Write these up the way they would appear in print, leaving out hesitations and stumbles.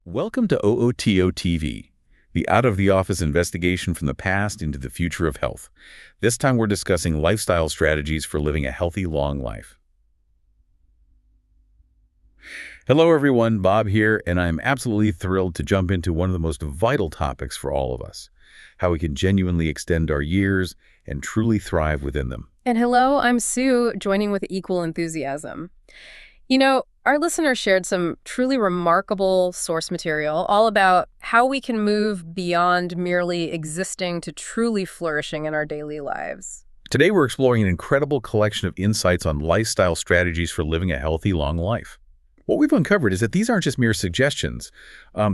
Welcome to OOTO TV, the out-of-the-office investigation from the past into the future of health. This time we're discussing lifestyle strategies for living a healthy, long life. Hello everyone, Bob here, and I'm absolutely thrilled to jump into one of the most vital topics for all of us, how we can genuinely extend our years and truly thrive within them. And hello, I'm Sue, joining with equal enthusiasm. Our listeners shared some truly remarkable source material all about how we can move beyond merely existing to truly flourishing in our daily lives. Today we're exploring an incredible collection of insights on lifestyle strategies for living a healthy, long life. What we've uncovered is that these aren't just mere suggestions.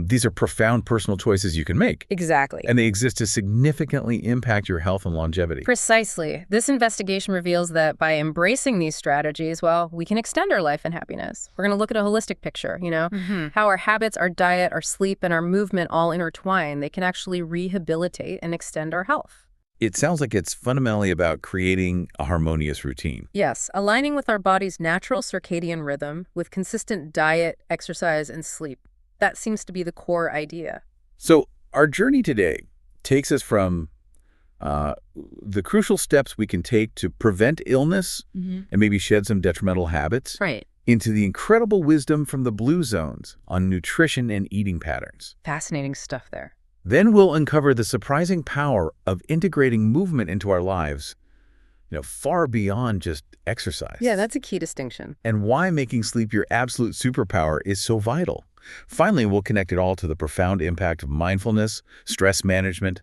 These are profound personal choices you can make. Exactly. And they exist to significantly impact your health and longevity. Precisely. This investigation reveals that by embracing these strategies, well, we can extend our life and happiness. We're going to look at a holistic picture, how our habits, our diet, our sleep, and our movement all intertwine. They can actually rehabilitate and extend our health. It sounds like it's fundamentally about creating a harmonious routine. Yes, aligning with our body's natural circadian rhythm with consistent diet, exercise, and sleep. That seems to be the core idea. So our journey today takes us from the crucial steps we can take to prevent illness and maybe shed some detrimental habits into the incredible wisdom from the blue zones on nutrition and eating patterns. Fascinating stuff there. Then we'll uncover the surprising power of integrating movement into our lives, far beyond just exercise. Yeah, that's a key distinction. And why making sleep your absolute superpower is so vital. Finally, we'll connect it all to the profound impact of mindfulness, stress management,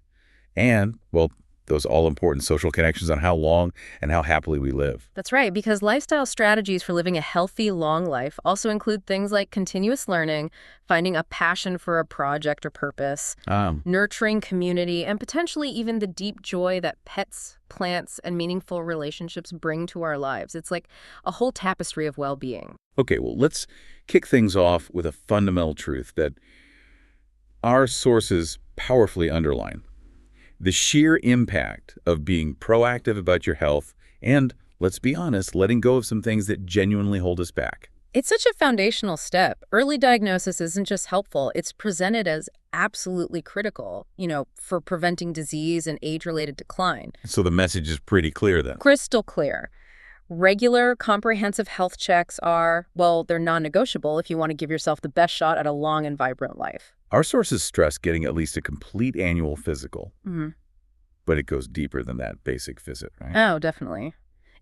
and, well, those all-important social connections on how long and how happily we live. That's right, because lifestyle strategies for living a healthy, long life also include things like continuous learning, finding a passion for a project or purpose, nurturing community, and potentially even the deep joy that pets, plants, and meaningful relationships bring to our lives. It's like a whole tapestry of well-being. Okay, well, let's kick things off with a fundamental truth that our sources powerfully underline. The sheer impact of being proactive about your health and, let's be honest, letting go of some things that genuinely hold us back. It's such a foundational step. Early diagnosis isn't just helpful, it's presented as absolutely critical, for preventing disease and age-related decline. So the message is pretty clear then. Crystal clear. Regular, comprehensive health checks are, well, they're non-negotiable if you want to give yourself the best shot at a long and vibrant life. Our sources stress getting at least a complete annual physical. But it goes deeper than that basic visit, right? Oh, definitely.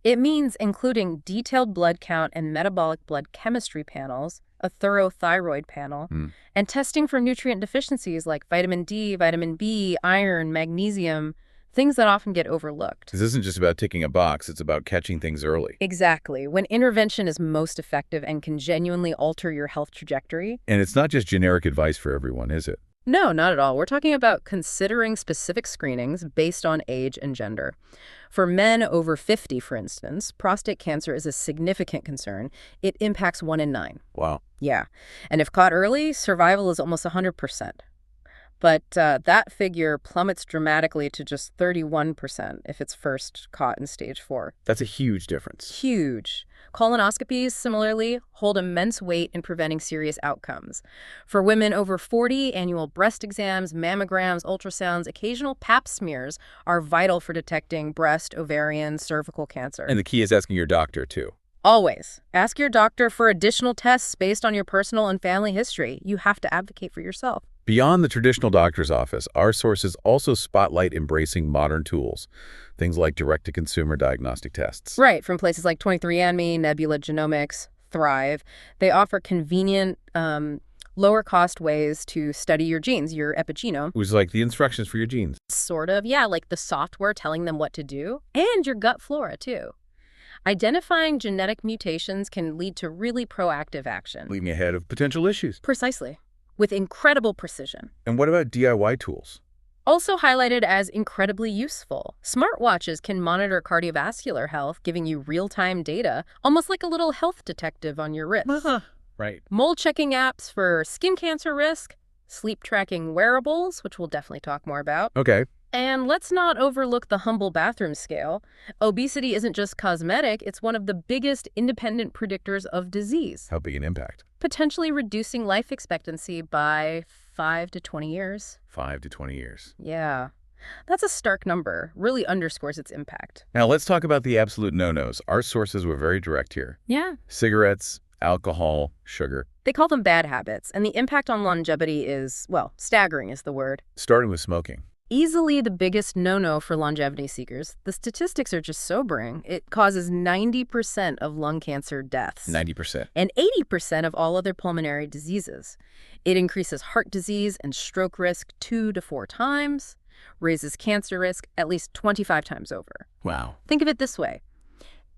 It means including detailed blood count and metabolic blood chemistry panels, a thorough thyroid panel, and testing for nutrient deficiencies like vitamin D, vitamin B, iron, magnesium, things that often get overlooked. This isn't just about ticking a box, it's about catching things early. Exactly. When intervention is most effective and can genuinely alter your health trajectory. And it's not just generic advice for everyone, is it? No, not at all. We're talking about considering specific screenings based on age and gender. For men over 50, for instance, prostate cancer is a significant concern. It impacts 1 in 9. Wow. Yeah. And if caught early, survival is almost 100%. But that figure plummets dramatically to just 31% if it's first caught in stage 4. That's a huge difference. Huge. Colonoscopies, similarly, hold immense weight in preventing serious outcomes. For women over 40, annual breast exams, mammograms, ultrasounds, occasional pap smears are vital for detecting breast, ovarian, cervical cancer. And the key is asking your doctor, too. Always. Ask your doctor for additional tests based on your personal and family history. You have to advocate for yourself. Beyond the traditional doctor's office, our sources also spotlight embracing modern tools, things like direct-to-consumer diagnostic tests. Right, from places like 23andMe, Nebula Genomics, Thrive. They offer convenient, lower-cost ways to study your genes, your epigenome. It was like the instructions for your genes. Sort of, yeah, like the software telling them what to do, and your gut flora, too. Identifying genetic mutations can lead to really proactive action. Leaving ahead of potential issues. Precisely. With incredible precision. And what about DIY tools? Also highlighted as incredibly useful. Smartwatches can monitor cardiovascular health, giving you real-time data, almost like a little health detective on your wrist. Right. Mole-checking apps for skin cancer risk, sleep-tracking wearables, which we'll definitely talk more about. Okay. And let's not overlook the humble bathroom scale. Obesity isn't just cosmetic, it's one of the biggest independent predictors of disease. How big an impact? potentially reducing life expectancy by 5 to 20 years. 5 to 20 years. Yeah. That's a stark number. Really underscores its impact. Now, let's talk about the absolute no-nos. Our sources were very direct here. Yeah. Cigarettes, alcohol, sugar. They call them bad habits, and the impact on longevity is, well, staggering is the word. Starting with smoking. Easily the biggest no-no for longevity seekers. The statistics are just sobering. It causes 90% of lung cancer deaths. 90%. And 80% of all other pulmonary diseases. It increases heart disease and stroke risk 2 to 4 times, raises cancer risk at least 25 times over. Wow. Think of it this way.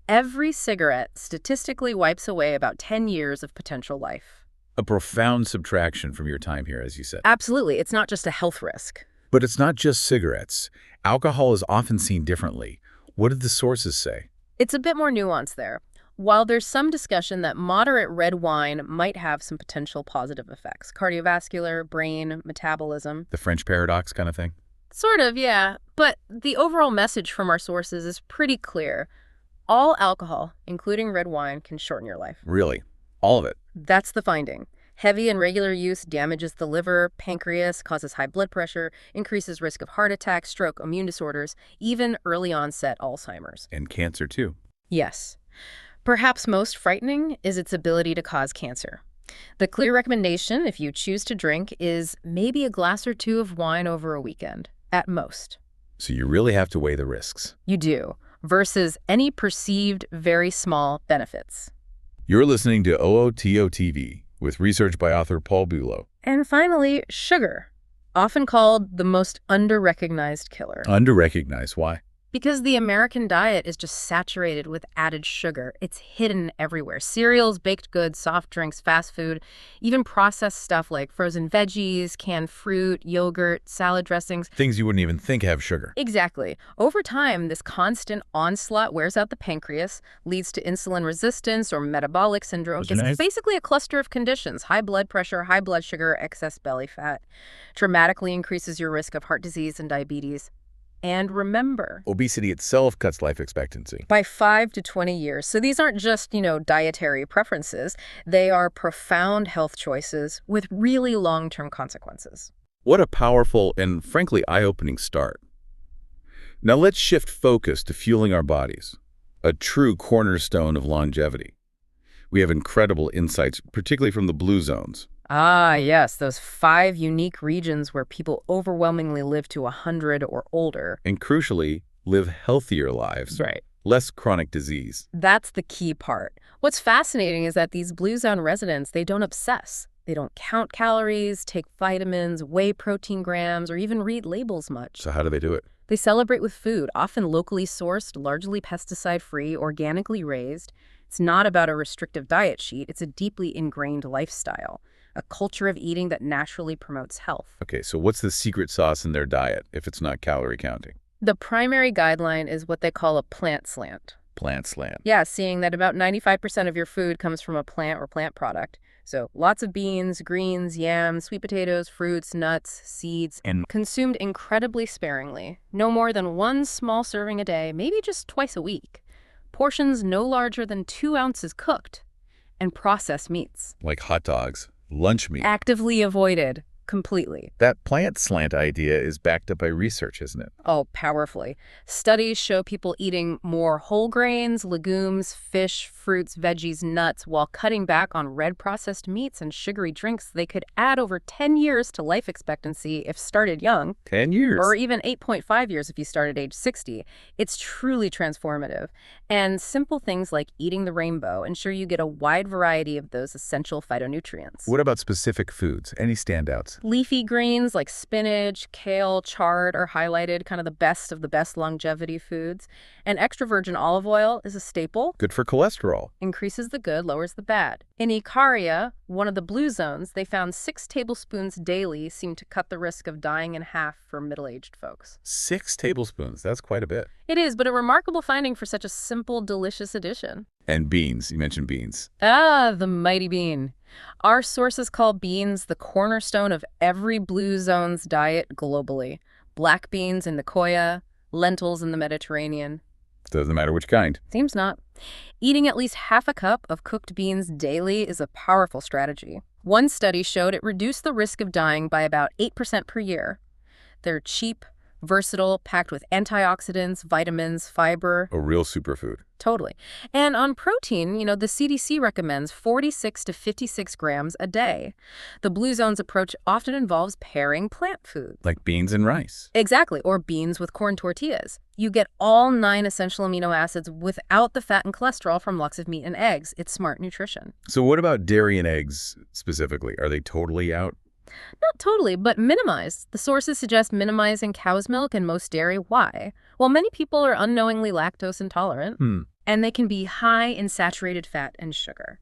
Every cigarette statistically wipes away about 10 years of potential life. A profound subtraction from your time here, as you said. Absolutely. It's not just a health risk. But it's not just cigarettes. Alcohol is often seen differently. What did the sources say? It's a bit more nuanced there. While there's some discussion that moderate red wine might have some potential positive effects, cardiovascular, brain, metabolism. The French paradox kind of thing? Sort of, yeah. But the overall message from our sources is pretty clear. All alcohol, including red wine, can shorten your life. Really? All of it? That's the finding. Heavy and regular use damages the liver, pancreas, causes high blood pressure, increases risk of heart attack, stroke, immune disorders, even early onset Alzheimer's. And cancer, too. Yes. Perhaps most frightening is its ability to cause cancer. The clear recommendation, if you choose to drink, is maybe a glass or two of wine over a weekend, at most. So you really have to weigh the risks. You do, versus any perceived very small benefits. You're listening to OOTO TV with research by author Paul Bulow. And finally, sugar, often called the most under-recognized killer. Under-recognized, why? Because the American diet is just saturated with added sugar. It's hidden everywhere. Cereals, baked goods, soft drinks, fast food, even processed stuff like frozen veggies, canned fruit, yogurt, salad dressings. Things you wouldn't even think have sugar. Exactly. Over time, this constant onslaught wears out the pancreas, leads to insulin resistance or metabolic syndrome. It's basically a cluster of conditions: high blood pressure, high blood sugar, excess belly fat. Dramatically increases your risk of heart disease and diabetes. And remember, obesity itself cuts life expectancy by 5 to 20 years. So these aren't just, dietary preferences. They are profound health choices with really long-term consequences. What a powerful and, frankly, eye-opening start. Now let's shift focus to fueling our bodies, a true cornerstone of longevity. We have incredible insights, particularly from the blue zones. Ah, yes, those 5 unique regions where people overwhelmingly live to 100 or older. And crucially, live healthier lives. Right. Less chronic disease. That's the key part. What's fascinating is that these blue zone residents, they don't obsess. They don't count calories, take vitamins, weigh protein grams, or even read labels much. So how do they do it? They celebrate with food, often locally sourced, largely pesticide-free, organically raised. It's not about a restrictive diet sheet. It's a deeply ingrained lifestyle, a culture of eating that naturally promotes health. Okay, so what's the secret sauce in their diet if it's not calorie counting? The primary guideline is what they call a plant slant. Plant slant. Yeah, seeing that about 95% of your food comes from a plant or plant product. So lots of beans, greens, yams, sweet potatoes, fruits, nuts, seeds, and consumed incredibly sparingly. No more than 1 small serving a day, maybe just twice a week. Portions no larger than 2 ounces cooked. And processed meats. Like hot dogs. Lunch meat. Actively avoided. Completely. That plant slant idea is backed up by research, isn't it? Oh, powerfully. Studies show people eating more whole grains, legumes, fish, fruits, veggies, nuts, while cutting back on red processed meats and sugary drinks. They could add over 10 years to life expectancy if started young. 10 years? Or even 8.5 years if you start at age 60. It's truly transformative. And simple things like eating the rainbow ensure you get a wide variety of those essential phytonutrients. What about specific foods? Any standouts? Leafy greens like spinach, kale, chard are highlighted, kind of the best longevity foods. And extra virgin olive oil is a staple. Good for cholesterol. Increases the good, lowers the bad. In Icaria, one of the blue zones, they found 6 tablespoons daily seemed to cut the risk of dying in half for middle-aged folks. 6 tablespoons, that's quite a bit. It is, but a remarkable finding for such a simple, delicious addition. And beans, you mentioned beans. Ah, the mighty bean. Our sources call beans the cornerstone of every blue zone's diet globally. Black beans in Nicoya, lentils in the Mediterranean. Doesn't matter which kind. Seems not. Eating at least half a cup of cooked beans daily is a powerful strategy. One study showed it reduced the risk of dying by about 8% per year. They're cheap, versatile, packed with antioxidants, vitamins, fiber. A real superfood. Totally. And on protein, the CDC recommends 46 to 56 grams a day. The Blue Zone's approach often involves pairing plant foods. Like beans and rice. Exactly, or beans with corn tortillas. You get all 9 essential amino acids without the fat and cholesterol from lots of meat and eggs. It's smart nutrition. So what about dairy and eggs specifically? Are they totally out? Not totally, but minimized. The sources suggest minimizing cow's milk and most dairy. Why? Well, many people are unknowingly lactose intolerant, and they can be high in saturated fat and sugar.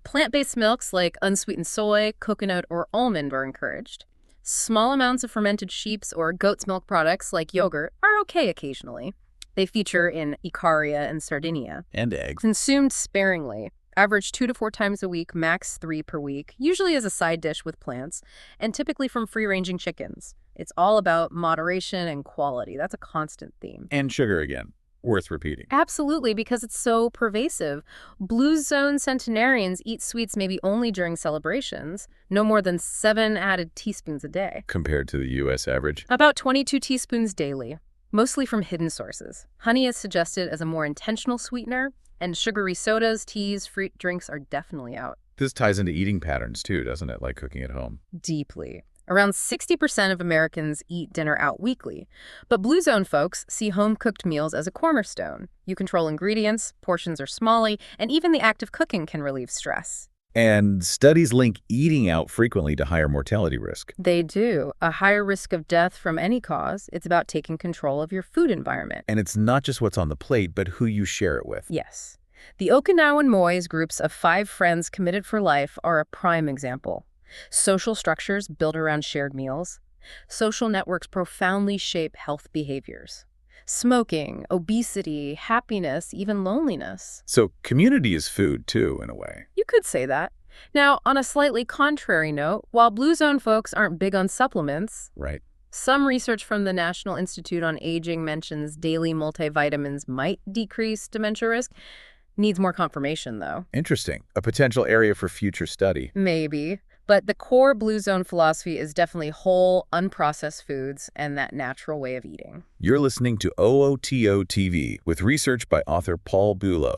Plant-based milks like unsweetened soy, coconut, or almond are encouraged. Small amounts of fermented sheep's or goat's milk products like yogurt are okay occasionally. They feature in Icaria and Sardinia. And eggs. Consumed sparingly. Average 2 to 4 times a week, max 3 per week, usually as a side dish with plants, and typically from free-ranging chickens. It's all about moderation and quality. That's a constant theme. And sugar again. Worth repeating. Absolutely, because it's so pervasive. Blue Zone centenarians eat sweets maybe only during celebrations, no more than 7 added teaspoons a day. Compared to the U.S. average? About 22 teaspoons daily, mostly from hidden sources. Honey is suggested as a more intentional sweetener, and sugary sodas, teas, fruit drinks are definitely out. This ties into eating patterns too, doesn't it, like cooking at home? Deeply. Around 60% of Americans eat dinner out weekly, but Blue Zone folks see home-cooked meals as a cornerstone. You control ingredients, portions are smaller, and even the act of cooking can relieve stress. And studies link eating out frequently to higher mortality risk. They do. A higher risk of death from any cause. It's about taking control of your food environment. And it's not just what's on the plate, but who you share it with. Yes. The Okinawan Mois groups of 5 friends committed for life are a prime example. Social structures built around shared meals. Social networks profoundly shape health behaviors. Smoking, obesity, happiness, even loneliness. So community is food too, in a way. You could say that. Now, on a slightly contrary note, while Blue Zone folks aren't big on supplements, right, some research from the National Institute on Aging mentions daily multivitamins might decrease dementia risk. Needs more confirmation, though. Interesting. A potential area for future study. Maybe. But the core Blue Zone philosophy is definitely whole, unprocessed foods and that natural way of eating. You're listening to OOTO TV with research by author Paul Bulow.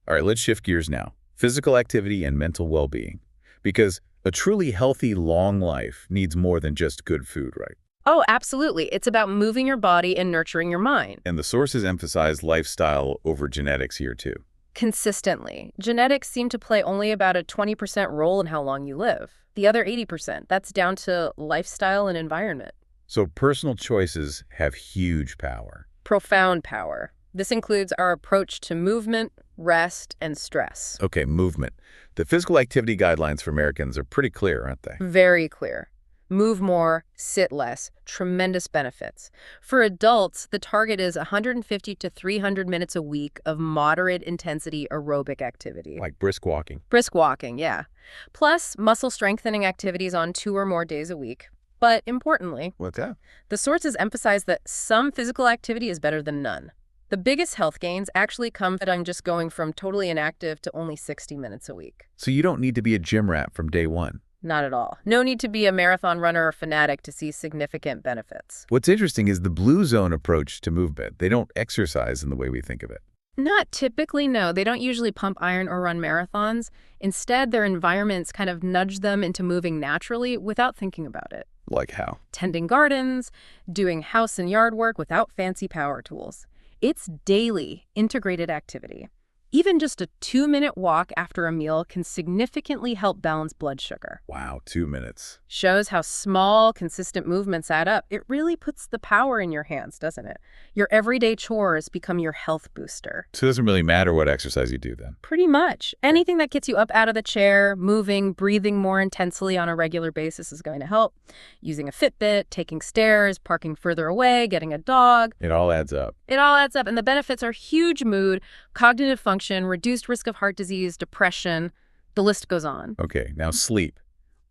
All right, let's shift gears now. Physical activity and mental well-being. Because a truly healthy, long life needs more than just good food, right? Oh, absolutely. It's about moving your body and nurturing your mind. And the sources emphasize lifestyle over genetics here, too. Consistently. Genetics seem to play only about a 20% role in how long you live. The other 80%, that's down to lifestyle and environment. So personal choices have huge power. Profound power. This includes our approach to movement, rest, and stress. Okay, movement. The physical activity guidelines for Americans are pretty clear, aren't they? Very clear. Move more, sit less. Tremendous benefits. For adults, the target is 150 to 300 minutes a week of moderate intensity aerobic activity. Like brisk walking. Brisk walking, yeah. Plus, muscle strengthening activities on 2 or more days a week. But importantly, what's that? The sources emphasize that some physical activity is better than none. The biggest health gains actually come from just going from totally inactive to only 60 minutes a week. So you don't need to be a gym rat from day one. Not at all. No need to be a marathon runner or fanatic to see significant benefits. What's interesting is the Blue Zone approach to movement. They don't exercise in the way we think of it. Not typically, no. They don't usually pump iron or run marathons. Instead, their environments kind of nudge them into moving naturally without thinking about it. Like how? Tending gardens, doing house and yard work without fancy power tools. It's daily, integrated activity. Even just a 2-minute walk after a meal can significantly help balance blood sugar. Wow, 2 minutes. Shows how small, consistent movements add up. It really puts the power in your hands, doesn't it? Your everyday chores become your health booster. So it doesn't really matter what exercise you do then? Pretty much. Anything that gets you up out of the chair, moving, breathing more intensely on a regular basis is going to help. Using a Fitbit, taking stairs, parking further away, getting a dog. It all adds up. It all adds up, and the benefits are huge: mood, cognitive function, reduced risk of heart disease, depression. The list goes on. Okay, now sleep.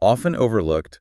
Often overlooked,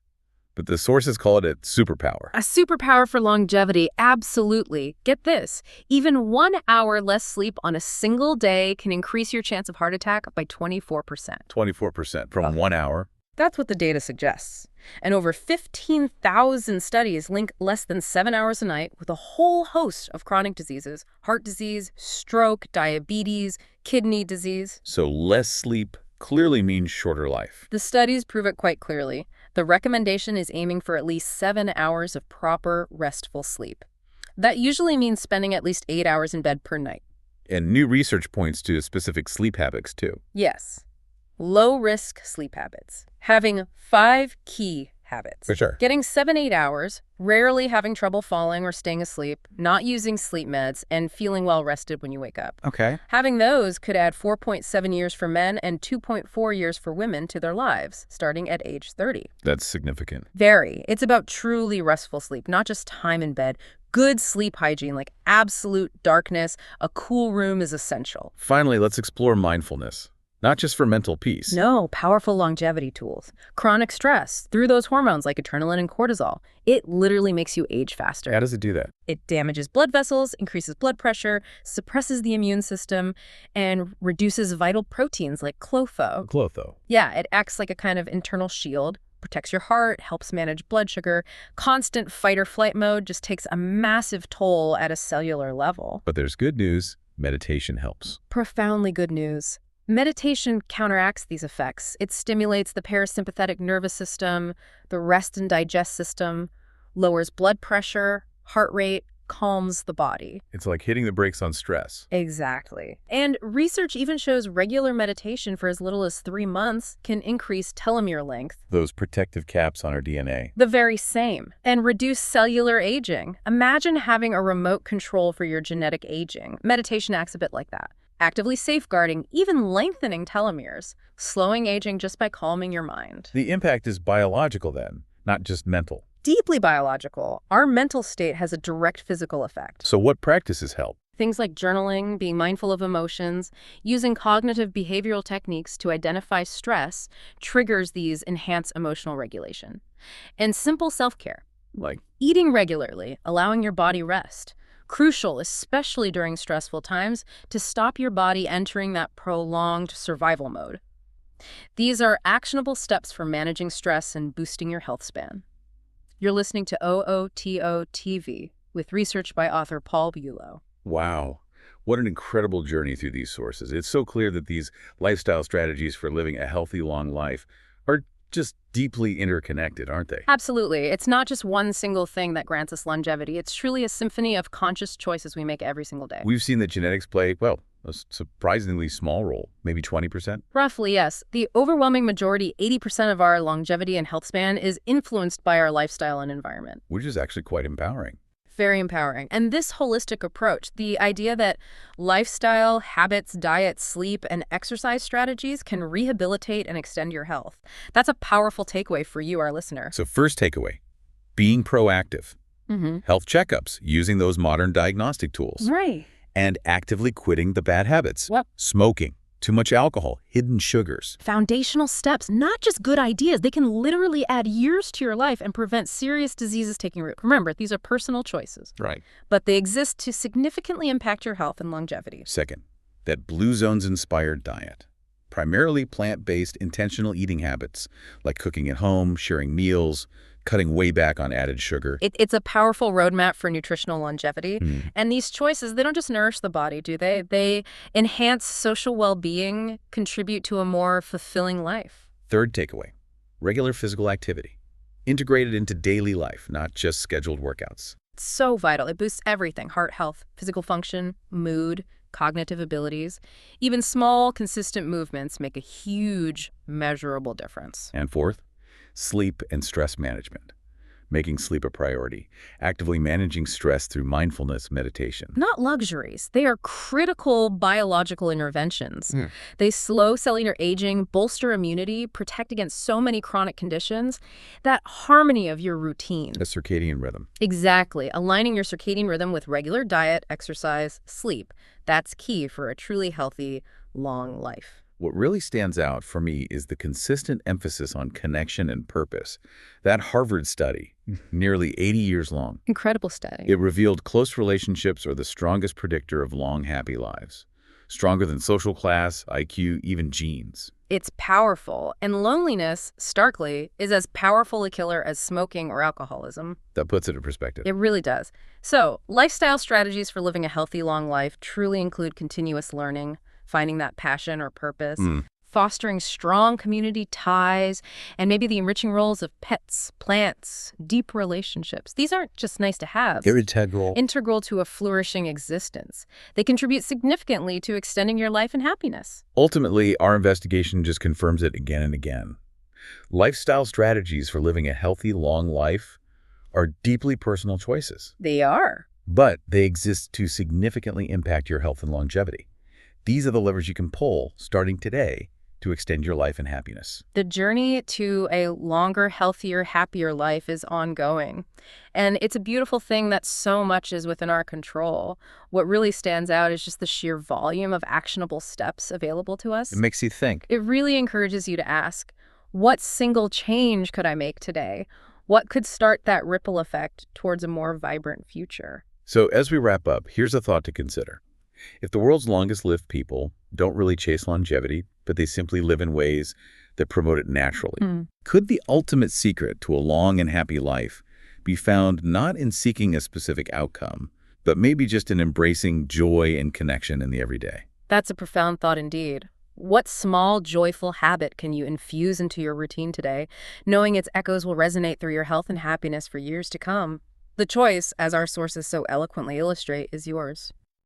but the sources call it a superpower. A superpower for longevity, absolutely. Get this, even 1 hour less sleep on a single day can increase your chance of heart attack by 24%. 24% from 1 hour? That's what the data suggests. And over 15,000 studies link less than 7 hours a night with a whole host of chronic diseases: heart disease, stroke, diabetes, kidney disease. So less sleep clearly means shorter life. The studies prove it quite clearly. The recommendation is aiming for at least 7 hours of proper, restful sleep. That usually means spending at least 8 hours in bed per night. And new research points to specific sleep habits, too. Yes. Low-risk sleep habits. Having 5 key habits. For sure. Getting 7-8 hours, rarely having trouble falling or staying asleep, not using sleep meds, and feeling well rested when you wake up. Okay. Having those could add 4.7 years for men and 2.4 years for women to their lives, starting at age 30. That's significant. Very. It's about truly restful sleep, not just time in bed. Good sleep hygiene, like absolute darkness, a cool room is essential. Finally, let's explore mindfulness. Not just for mental peace. No, powerful longevity tools. Chronic stress, through those hormones like adrenaline and cortisol, it literally makes you age faster. How does it do that? It damages blood vessels, increases blood pressure, suppresses the immune system, and reduces vital proteins like clotho. Yeah, it acts like a kind of internal shield, protects your heart, helps manage blood sugar. Constant fight-or-flight mode just takes a massive toll at a cellular level. But there's good news. Meditation helps. Profoundly good news. Meditation counteracts these effects. It stimulates the parasympathetic nervous system, the rest and digest system, lowers blood pressure, heart rate, calms the body. It's like hitting the brakes on stress. Exactly. And research even shows regular meditation for as little as 3 months can increase telomere length. Those protective caps on our DNA. The very same. And reduce cellular aging. Imagine having a remote control for your genetic aging. Meditation acts a bit like that. Actively safeguarding, even lengthening telomeres, slowing aging just by calming your mind. The impact is biological then, not just mental. Deeply biological. Our mental state has a direct physical effect. So what practices help? Things like journaling, being mindful of emotions, using cognitive behavioral techniques to identify stress triggers these enhanced emotional regulation. And simple self-care. Like? Eating regularly, allowing your body rest. Crucial, especially during stressful times, to stop your body entering that prolonged survival mode. These are actionable steps for managing stress and boosting your health span. You're listening to OOTO TV with research by author Paul Bulow. Wow. What an incredible journey through these sources. It's so clear that these lifestyle strategies for living a healthy, long life are just deeply interconnected, aren't they? Absolutely. It's not just one single thing that grants us longevity. It's truly a symphony of conscious choices we make every single day. We've seen that genetics play, well, a surprisingly small role, maybe 20%. Roughly, yes. The overwhelming majority, 80% of our longevity and health span, is influenced by our lifestyle and environment. Which is actually quite empowering. Very empowering. And this holistic approach, the idea that lifestyle, habits, diet, sleep, and exercise strategies can rehabilitate and extend your health. That's a powerful takeaway for you, our listener. So first takeaway, being proactive. Health checkups, using those modern diagnostic tools. Right. And actively quitting the bad habits. Yep. Smoking, too much alcohol, hidden sugars. Foundational steps, not just good ideas. They can literally add years to your life and prevent serious diseases taking root. Remember, these are personal choices. Right. But they exist to significantly impact your health and longevity. Second, that Blue Zones-inspired diet. Primarily plant-based intentional eating habits, like cooking at home, sharing meals, cutting way back on added sugar. It's a powerful roadmap for nutritional longevity. And these choices, they don't just nourish the body, do they? They enhance social well-being, contribute to a more fulfilling life. Third takeaway, regular physical activity. Integrated into daily life, not just scheduled workouts. It's so vital. It boosts everything: heart health, physical function, mood, cognitive abilities. Even small, consistent movements make a huge, measurable difference. And fourth, sleep and stress management. Making sleep a priority. Actively managing stress through mindfulness meditation. Not luxuries. They are critical biological interventions. They slow cellular aging, bolster immunity, protect against so many chronic conditions. That harmony of your routine. A circadian rhythm. Exactly. Aligning your circadian rhythm with regular diet, exercise, sleep. That's key for a truly healthy, long life. What really stands out for me is the consistent emphasis on connection and purpose. That Harvard study, nearly 80 years long, Incredible study. it revealed close relationships are the strongest predictor of long, happy lives. Stronger than social class, IQ, even genes. It's powerful, and loneliness, starkly, is as powerful a killer as smoking or alcoholism. That puts it in perspective. It really does. So, lifestyle strategies for living a healthy, long life truly include continuous learning, finding that passion or purpose, fostering strong community ties, and maybe the enriching roles of pets, plants, deep relationships. These aren't just nice to have. They're integral. Integral to a flourishing existence. They contribute significantly to extending your life and happiness. Ultimately, our investigation just confirms it again and again. Lifestyle strategies for living a healthy, long life are deeply personal choices. They are. But they exist to significantly impact your health and longevity. These are the levers you can pull starting today to extend your life and happiness. The journey to a longer, healthier, happier life is ongoing. And it's a beautiful thing that so much is within our control. What really stands out is just the sheer volume of actionable steps available to us. It makes you think. It really encourages you to ask, what single change could I make today? What could start that ripple effect towards a more vibrant future? So as we wrap up, here's a thought to consider. If the world's longest-lived people don't really chase longevity, but they simply live in ways that promote it naturally, could the ultimate secret to a long and happy life be found not in seeking a specific outcome, but maybe just in embracing joy and connection in the everyday? That's a profound thought indeed. What small, joyful habit can you infuse into your routine today, knowing its echoes will resonate through your health and happiness for years to come? The choice, as our sources so eloquently illustrate, is yours.